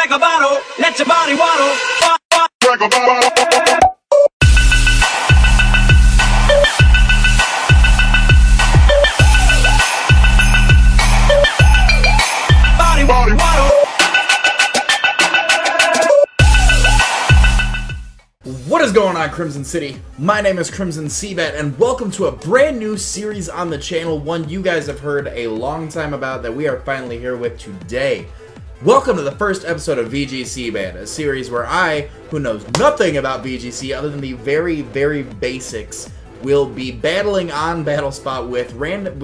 Crack a bottle, let your body waddle. Crack a bottle. What is going on, Crimson City? My name is CBAD, and welcome to a brand new series on the channel, one you guys have heard a long time about that we are finally here with today. Welcome to the first episode of VGCbad, a series where I, who knows nothing about VGC other than the very, very basics, will be battling on BattleSpot with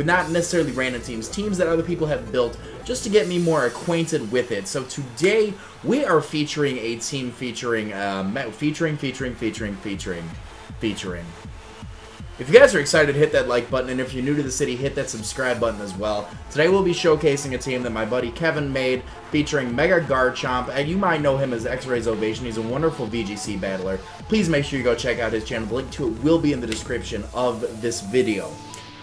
not necessarily random teams that other people have built, just to get me more acquainted with it. So today we are featuring a team featuring. If you guys are excited, hit that like button, and if you're new to the city, hit that subscribe button as well. Today we'll be showcasing a team that my buddy Kevin made, featuring Mega Garchomp, and you might know him as xRazeOvation. He's a wonderful VGC battler. Please make sure you go check out his channel. The link to it will be in the description of this video.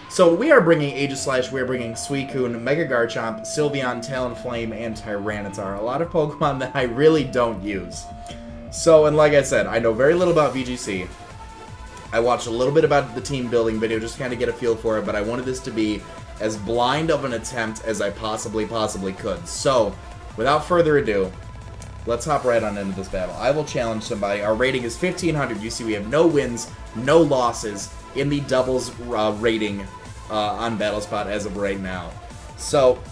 So we are bringing Aegislash, we are bringing Suicune, Mega Garchomp, Sylveon, Talonflame, and Tyranitar. A lot of Pokemon that I really don't use. So, and like I said, I know very little about VGC. I watched a little bit about the team building video just to kind of get a feel for it, but I wanted this to be as blind of an attempt as I possibly could. So, without further ado, let's hop right on into this battle. I will challenge somebody. Our rating is 1500. You see we have no wins, no losses in the doubles rating on BattleSpot as of right now. So,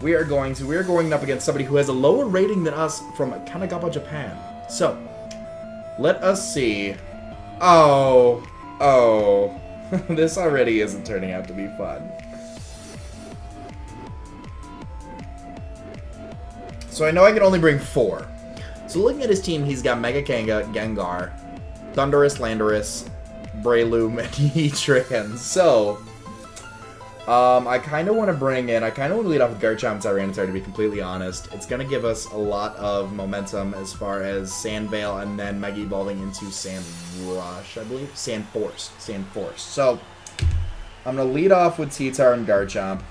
we are going up against somebody who has a lower rating than us from Kanagawa, Japan. So, let us see. Oh, this already isn't turning out to be fun. So I know I can only bring 4. So looking at his team, he's got Mega Gengar, Thundurus, Landorus, Breloom, and Heatran. So, I kind of want to lead off with Garchomp Tyranitar, to be completely honest. It's going to give us a lot of momentum as far as Sandvale and then Mega evolving into Sandrush, I believe? Sandforce. So, I'm going to lead off with T-Tar and Garchomp.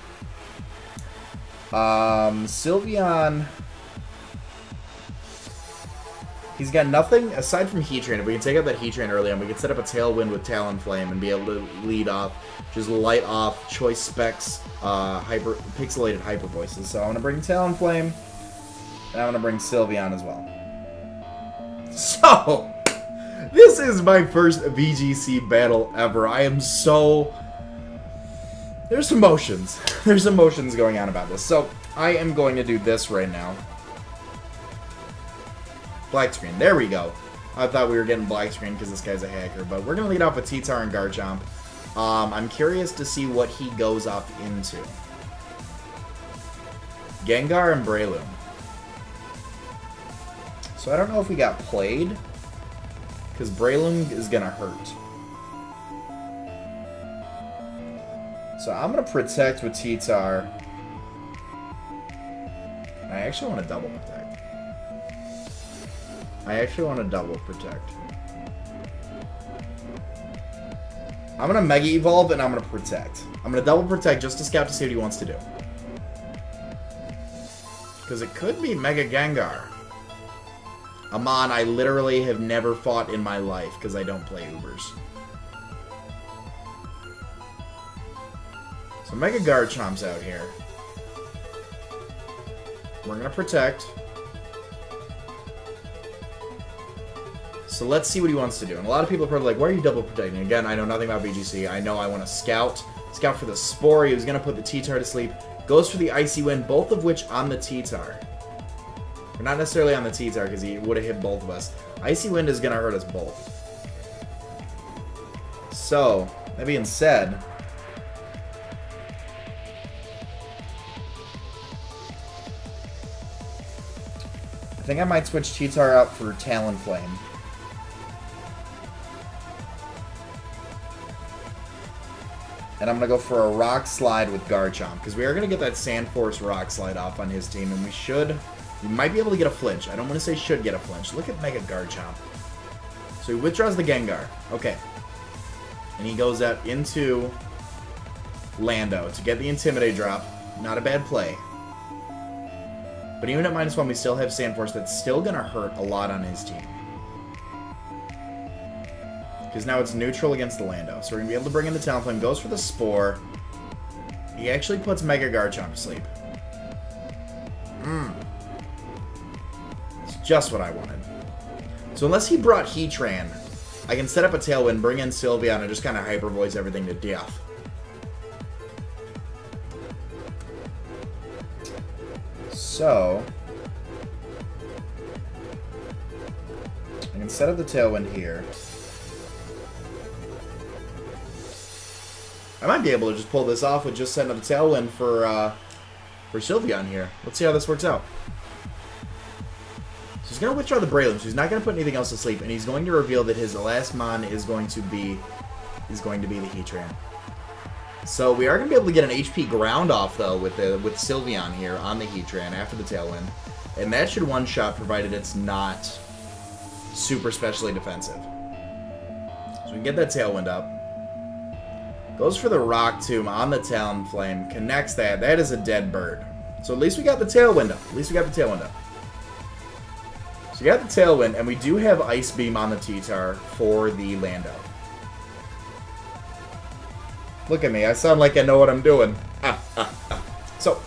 Sylveon, he's got nothing aside from Heatran. If we can take out that Heatran early on, we can set up a Tailwind with Talonflame and be able to lead off, just light off Choice Specs, pixelated Hyper Voices. So I'm going to bring Talonflame, and I'm going to bring Sylveon as well. So, this is my first VGC battle ever. I am so... There's emotions. There's emotions going on about this. So, I am going to do this right now. Black screen. There we go. I thought we were getting black screen because this guy's a hacker, but we're going to lead off with T-Tar and Garchomp. I'm curious to see what he goes off into. Gengar and Breloom. So I don't know if we got played, because Breloom is going to hurt. So I'm going to protect with T-Tar. I actually want to double protect. I'm going to Mega Evolve, and I'm going to Protect. I'm going to double Protect just to scout to see what he wants to do. Because it could be Mega Gengar. Amon, I literally have never fought in my life because I don't play Ubers. So Mega Garchomp's out here. We're going to Protect. So let's see what he wants to do. And a lot of people are probably like, why are you double protecting? Again, I know nothing about VGC. I know I want to scout. Scout for the Spore. He was going to put the T-Tar to sleep. Goes for the Icy Wind, both of which on the T-Tar. Or not necessarily on the T-Tar, because he would have hit both of us. Icy Wind is going to hurt us both. So, that being said... I think I might switch T-Tar out for Talonflame. And I'm going to go for a Rock Slide with Garchomp, because we are going to get that Sandforce Rock Slide off on his team, and we might be able to get a flinch. I don't want to say should get a flinch. Look at Mega Garchomp. So he withdraws the Gengar. Okay. And he goes out into Lando to get the Intimidate drop. Not a bad play. But even at -1, we still have Sand Force that's still going to hurt a lot on his team. Because now it's neutral against the Lando. So we're going to be able to bring in the Talonflame. Goes for the Spore. He actually puts Mega Garchomp to sleep. It's just what I wanted. So unless he brought Heatran, I can set up a Tailwind, bring in Sylveon, and just kind of Hyper Voice everything to death. So I can set up the Tailwind here. I might be able to just pull this off with just setting up the Tailwind for Sylveon here. Let's see how this works out. So he's going to withdraw the Breloom, so he's not going to put anything else to sleep, and he's going to reveal that his last Mon is going to be the Heatran. So we are going to be able to get an HP ground off though with Sylveon here on the Heatran after the Tailwind, and that should one-shot provided it's not super specially defensive. So we can get that Tailwind up. Goes for the Rock Tomb on the Talonflame. Connects that. That is a dead bird. So at least we got the Tailwind up. At least we got the Tailwind up. So we got the Tailwind, and we do have Ice Beam on the T-Tar for the Lando. Look at me. I sound like I know what I'm doing. So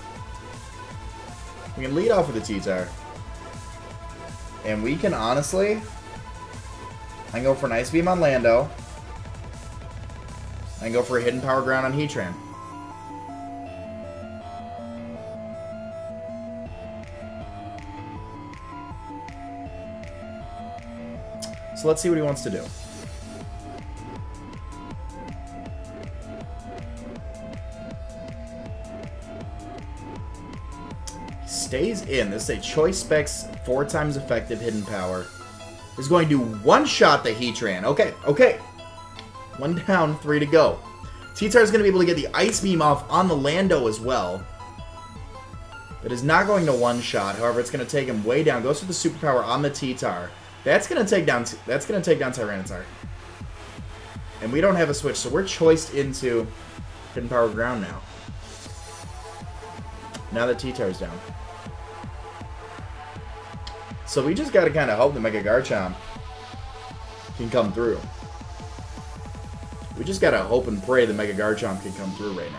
we can lead off with the T-Tar. And we can honestly... I can go for an Ice Beam on Lando. I can go for a Hidden Power Ground on Heatran. So let's see what he wants to do. He stays in. This is a Choice Specs 4 times effective Hidden Power. He's going to one-shot the Heatran. Okay, okay. 1 down, 3 to go. T-Tar is going to be able to get the Ice Beam off on the Lando as well. That is not going to one-shot. However, it's going to take him way down. Goes for the Superpower on the T-Tar. That's going to take down Tyranitar. And we don't have a switch, so we're choiced into Hidden Power Ground now. Now that T-Tar's down. So we just got to kind of hope the Mega Garchomp can come through. We just gotta hope and pray the Mega Garchomp can come through right now.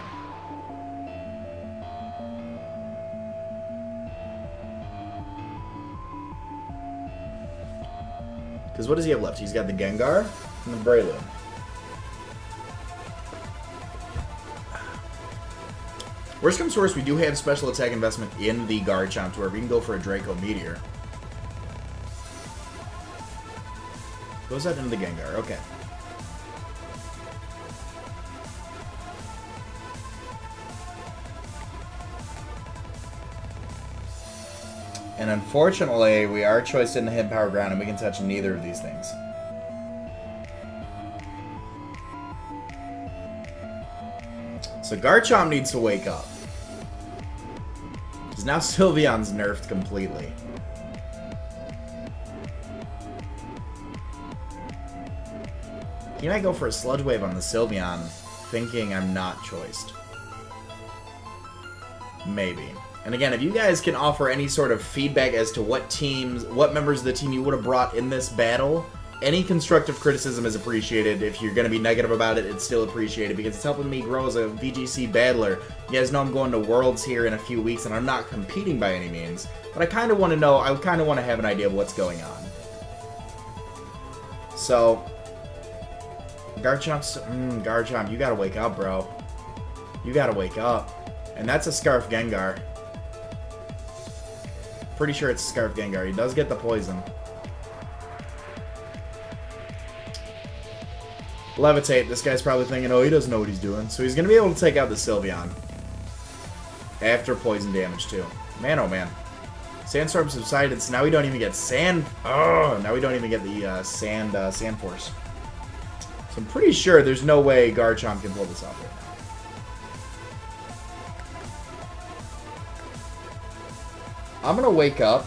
Because what does he have left? He's got the Gengar and the Breloom. Worst comes to worst, we do have special attack investment in the Garchomp to where we can go for a Draco Meteor. Goes out into the Gengar, okay. And unfortunately, we are choiced in the Hidden Power Ground, and we can touch neither of these things. So Garchomp needs to wake up. Because now Sylveon's nerfed completely. He might go for a Sludge Wave on the Sylveon, thinking I'm not choiced. Maybe. And again, if you guys can offer any sort of feedback as to what members of the team you would have brought in this battle, any constructive criticism is appreciated. If you're going to be negative about it, it's still appreciated because it's helping me grow as a VGC battler. You guys know I'm going to Worlds here in a few weeks, and I'm not competing by any means. But I kind of want to know, I kind of want to have an idea of what's going on. So, Garchomp, you gotta wake up, bro. You gotta wake up. And that's a Scarf Gengar. Pretty sure it's Scarf Gengar. He does get the poison. Levitate. This guy's probably thinking, oh, he doesn't know what he's doing. So he's going to be able to take out the Sylveon. After poison damage, too. Man, oh man. Sandstorm subsided, so now we don't even get Sand... Oh, now we don't even get the Sand Force. So I'm pretty sure there's no way Garchomp can pull this off right now. I'm going to wake up.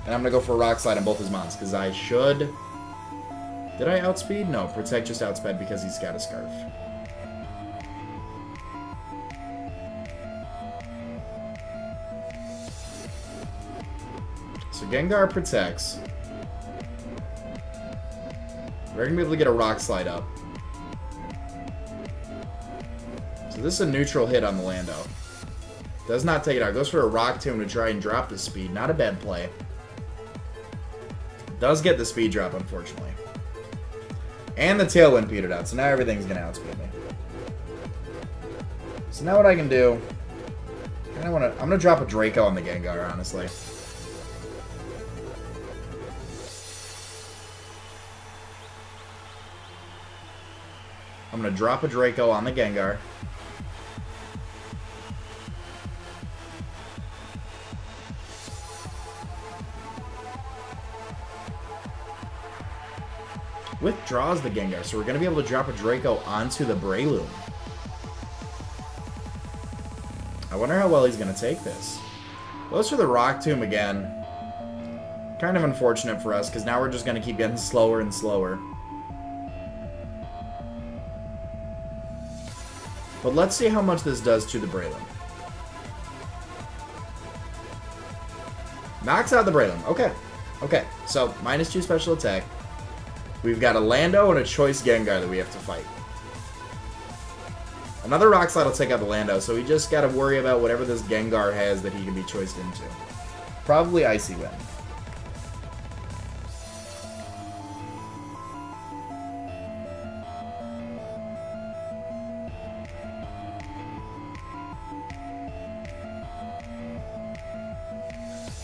And I'm going to go for a Rock Slide on both his mons, because I should... Did I outspeed? No, Protect just outsped because he's got a Scarf. So Gengar protects. We're going to be able to get a Rock Slide up. So this is a neutral hit on the Lando. Does not take it out. Goes for a Rock Tomb to try and drop the speed. Not a bad play. Does get the speed drop, unfortunately. And the Tailwind petered out, so now everything's going to outspeed me. So now what I can do... I'm going to drop a Draco on the Gengar, honestly. I'm going to drop a Draco on the Gengar. Withdraws the Gengar, so we're going to be able to drop a Draco onto the Breloom. I wonder how well he's going to take this. Goes for the Rock Tomb again. Kind of unfortunate for us, because now we're just going to keep getting slower and slower. But let's see how much this does to the Breloom. Knocks out the Breloom. Okay. Okay, so -2 special attack. We've got a Lando and a Choice Gengar that we have to fight. Another Rock Slide will take out the Lando, so we just got to worry about whatever this Gengar has that he can be choiced into. Probably Icy Wind.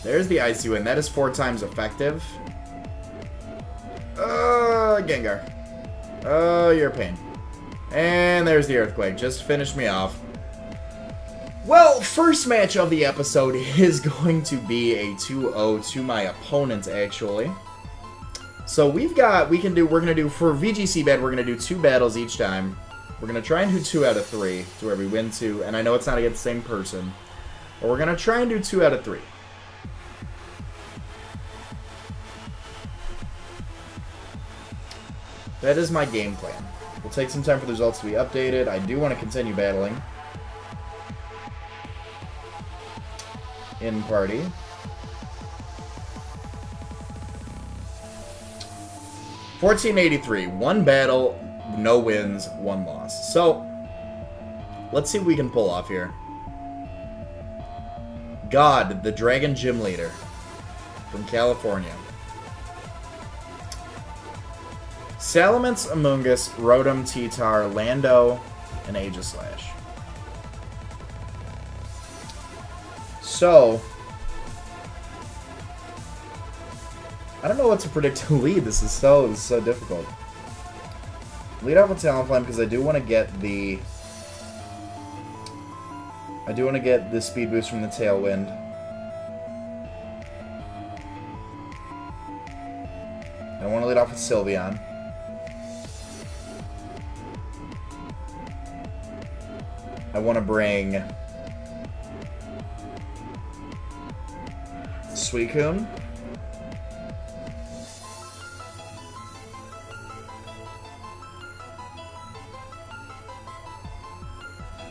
There's the Icy Wind. That is 4 times effective. Gengar. Oh, you're a pain. And there's the Earthquake. Just finished me off. Well, first match of the episode is going to be a 2-0 to my opponent, actually. So we're going to do, for VGCbad, we're going to do 2 battles each time. We're going to try and do 2 out of 3 to where we win 2. And I know it's not against the same person. But we're going to try and do 2 out of 3. That is my game plan. We'll take some time for the results to be updated. I do want to continue battling. In party. $14.83. 1 battle, no wins, 1 loss. So, let's see what we can pull off here. God, the Dragon Gym Leader from California. Salamence, Amoonguss, Rotom, T-Tar, Lando, and Aegislash. So, I don't know what to predict to lead. This is so difficult. Lead off with Talonflame because I do want to get the speed boost from the Tailwind. I want to lead off with Sylveon. I want to bring Suicune.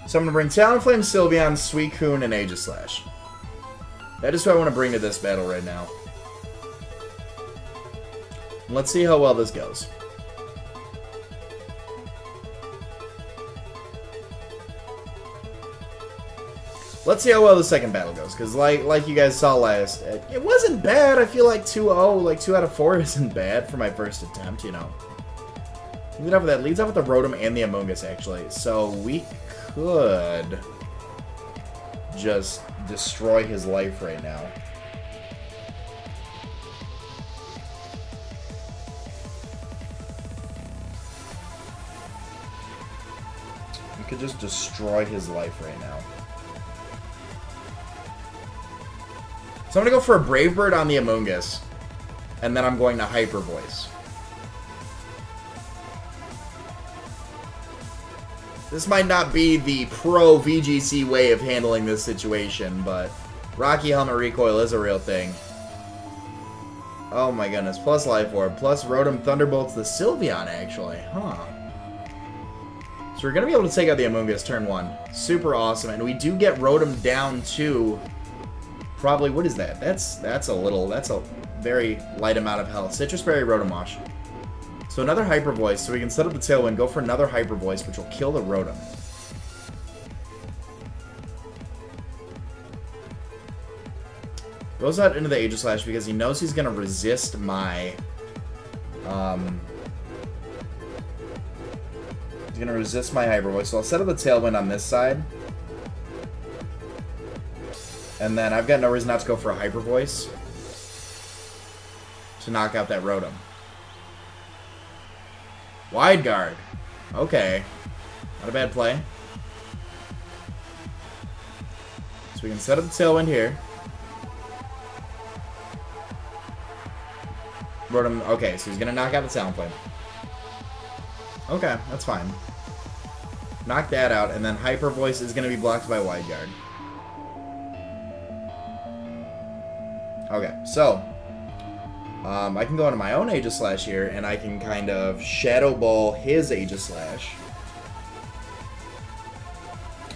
So I'm going to bring Talonflame, Sylveon, Suicune, and Aegislash. That is who I want to bring to this battle right now. Let's see how well this goes. Let's see how well the second battle goes, because like you guys saw last, it wasn't bad. I feel like 2-0, like 2 out of 4 isn't bad for my first attempt, you know. Lead off with that. Leads off with the Rotom and the Amoonguss, actually. So we could just destroy his life right now. We could just destroy his life right now. So I'm going to go for a Brave Bird on the Amoonguss, and then I'm going to Hyper Voice. This might not be the pro VGC way of handling this situation, but Rocky Helmet Recoil is a real thing. Oh my goodness, plus Life Orb, plus Rotom Thunderbolts the Sylveon, actually. Huh. So we're going to be able to take out the Amoonguss turn 1. Super awesome, and we do get Rotom down to probably, what is that? That's a very light amount of health. Citrus Berry, Rotom Wash. So another Hyper Voice, so we can set up the Tailwind, go for another Hyper Voice, which will kill the Rotom. Goes out into the Aegislash because he knows he's going to resist my... he's going to resist my Hyper Voice. So I'll set up the Tailwind on this side. And then I've got no reason not to go for a Hyper Voice to knock out that Rotom. Wide Guard. Okay. Not a bad play. So we can set up the Tailwind here. Rotom. Okay, so he's going to knock out the Talonflame. Okay, that's fine. Knock that out, and then Hyper Voice is going to be blocked by Wide Guard. Okay, so I can go into my own Aegislash here, and I can kind of Shadow Ball his Aegislash,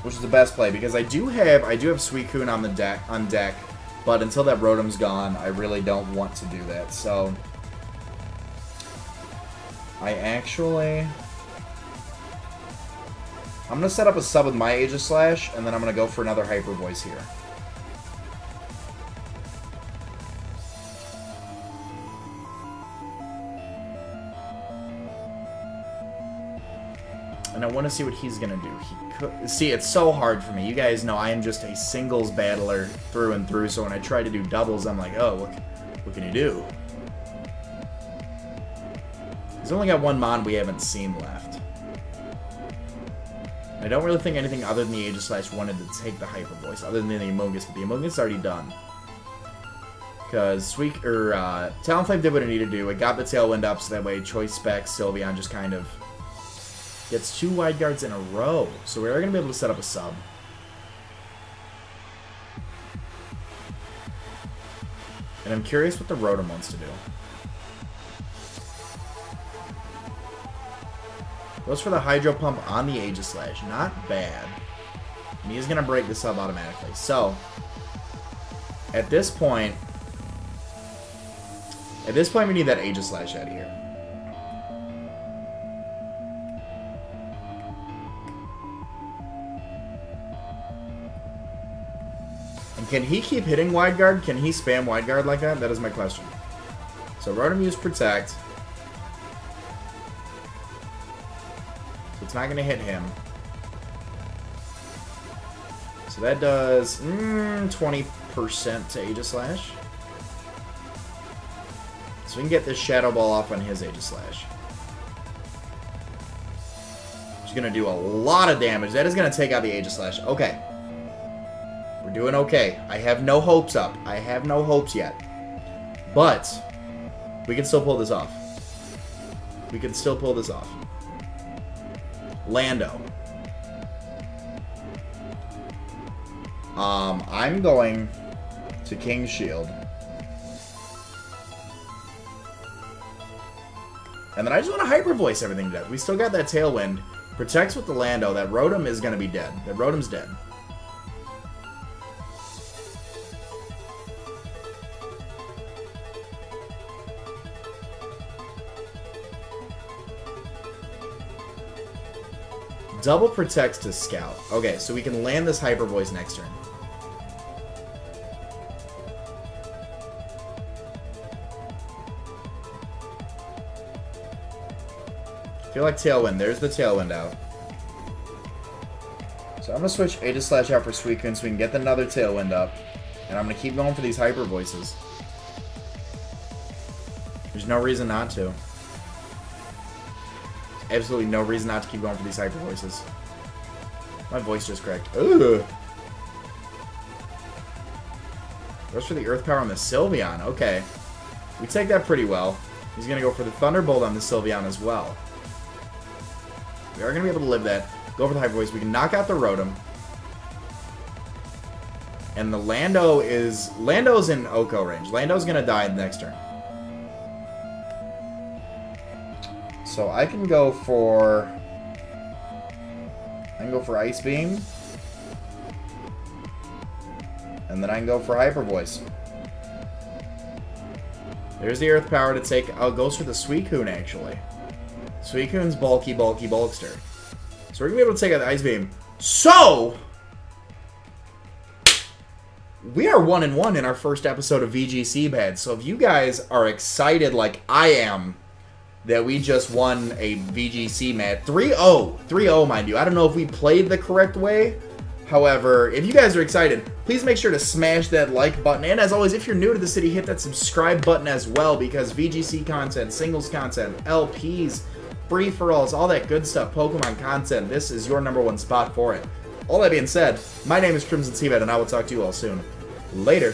which is the best play because I do have Suicune on the deck, but until that Rotom's gone, I really don't want to do that. So I'm gonna set up a sub with my Aegislash, and then I'm gonna go for another Hyper Voice here. And I want to see what he's going to do. See, it's so hard for me. You guys know I am just a singles battler through and through, so when I try to do doubles, I'm like, oh, what can you do? He's only got one Mon we haven't seen left. I don't really think anything other than the Aegislash wanted to take the Hyper Voice, other than the Amogus, but the Amogus is already done. Because Talonflame did what it needed to do. It got the Tailwind up, so that way Choice Spec, Sylveon just kind of gets 2 Wide Guards in a row. So we are going to be able to set up a sub. And I'm curious what the Rotom wants to do. Goes for the Hydro Pump on the Aegislash. Not bad. And he's going to break the sub automatically. So, at this point we need that Aegislash out of here. Can he keep hitting Wide Guard? Can he spam Wide Guard like that? That is my question. So Rotom used Protect. So it's not going to hit him. So that does 20% to Aegislash. So we can get this Shadow Ball off on his Aegislash. Which is going to do a lot of damage. That is going to take out the Aegislash. Okay. We're doing okay. I have no hopes up. I have no hopes yet. But we can still pull this off. We can still pull this off. Lando. I'm going to King's Shield. And then I just want to Hyper Voice everything to death. We still got that Tailwind. Protects with the Lando. That Rotom is going to be dead. That Rotom's dead. Double protects to Scout. Okay, so we can land this Hyper Voice next turn. I feel like Tailwind. There's the Tailwind out. So I'm going to switch Aegislash out for Suicune so we can get another Tailwind up. And I'm going to keep going for these Hyper Voices. There's no reason not to. Absolutely no reason not to keep going for these Hyper Voices. My voice just cracked. Ugh. Goes for the Earth Power on the Sylveon. Okay. We take that pretty well. He's going to go for the Thunderbolt on the Sylveon as well. We are going to be able to live that. Go for the Hyper Voice. We can knock out the Rotom. And the Lando's in Oko range. Lando's going to die in the next turn. So I can go for Ice Beam. And then I can go for Hyper Voice. There's the Earth Power to take. Oh, it goes for the Suicune, actually. Suicune's bulky, bulky Bulkster. So we're going to be able to take out the Ice Beam. So, we are 1-1 in our first episode of VGCbad. So if you guys are excited like I am that we just won a VGC match, 3-0. 3-0, mind you. I don't know if we played the correct way. However, if you guys are excited, please make sure to smash that like button. And as always, if you're new to the city, hit that subscribe button as well, because VGC content, singles content, LPs, free-for-alls, all that good stuff, Pokemon content, this is your #1 spot for it. All that being said, my name is CrimsonCBAD, and I will talk to you all soon. Later.